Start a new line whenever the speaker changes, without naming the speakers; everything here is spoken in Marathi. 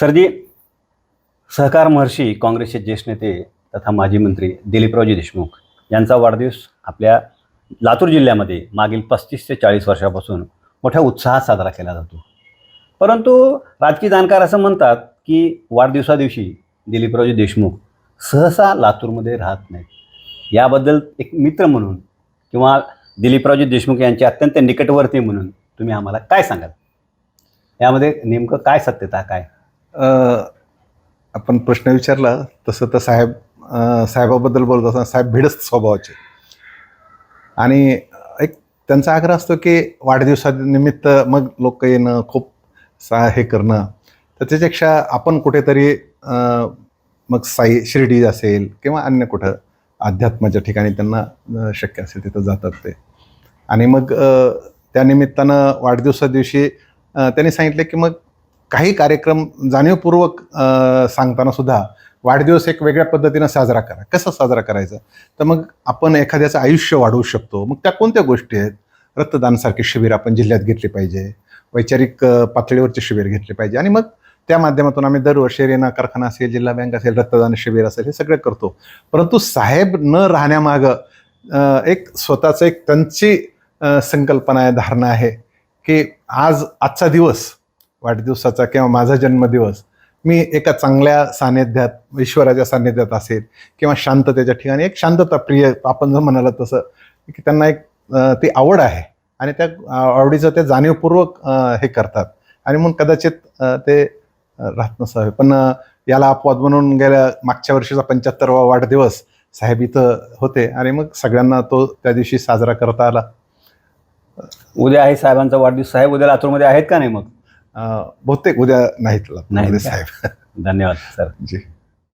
सरजी, सहकार महर्षी काँग्रेसचे ज्येष्ठ नेते तथा माजी मंत्री दिलीपरावजी देशमुख यांचा वाढदिवस आपल्या लातूर जिल्ह्यामध्ये मागील 35 ते 40 वर्षापासून मोठ्या उत्साहात साजरा केला जातो. परंतु राजकीय जाणकार असं म्हणतात की वाढदिवसा दिवशी दिलीपरावजी देशमुख सहसा लातूरमध्ये राहत नाहीत. याबद्दल एक मित्र म्हणून किंवा दिलीपरावजी देशमुख यांचे अत्यंत निकटवर्ती म्हणून तुम्ही आम्हाला काय सांगाल? यामध्ये नेमकं काय सत्यता काय?
आपण प्रश्न विचारला तसं तर साहेबाबद्दल बोलत असताना साहेब भिडस्त स्वभावाचे आणि एक त्यांचा आग्रह असतो की वाढदिवसानिमित्त मग लोक येणं खूप हे करणं, तर त्याच्यापेक्षा आपण कुठेतरी मग साई शिर्डी असेल किंवा अन्य कुठं अध्यात्माच्या ठिकाणी त्यांना शक्य असेल तिथं जातात ते. आणि मग त्या निमित्तानं वाढदिवसा दिवशी त्यांनी सांगितले की मग काही कार्यक्रम जाणीवपूर्वक सांगताना सुद्धा वाढदिवस एक वेगळ्या पद्धतीनं साजरा करा. कसं साजरा करायचा? तर मग आपण एखाद्याचं आयुष्य वाढवू शकतो. मग त्या कोणत्या गोष्टी आहेत? रक्तदानसारखे शिबिर आपण जिल्ह्यात घेतले पाहिजे, वैचारिक पातळीवरचे शिबिर घेतले पाहिजे आणि मग त्या माध्यमातून आम्ही दरवर्षी रेना कारखाना असेल, जिल्हा बँक असेल, रक्तदान शिबिर असेल, हे सगळं करतो. परंतु साहेब न राहण्यामागं एक स्वतःचं एक त्यांची संकल्पना आहे, धारणा आहे की आजचा दिवस वाढदिवसाचा किंवा माझा जन्मदिवस मी एका चांगल्या सान्निध्यात, ईश्वराच्या सान्निध्यात असेल किंवा शांततेच्या ठिकाणी, एक शांतता प्रिय आपण जर म्हणाला तसं की त्यांना एक ती आवड आहे आणि त्या आवडीचं ते जाणीवपूर्वक हे करतात आणि म्हणून कदाचित ते राहत नसावे. पण याला अपवाद म्हणून गेल्या मागच्या वर्षीचा 75वा वाढदिवस साहेब इथं होते आणि मग सगळ्यांना तो त्या दिवशी साजरा करता आला.
उद्या आहे साहेबांचा वाढदिवस. साहेब उद्या लातूरमध्ये आहेत का नाही? मग
बहुतेक उद्या नाहीत साहेब.
धन्यवाद सर.
जी.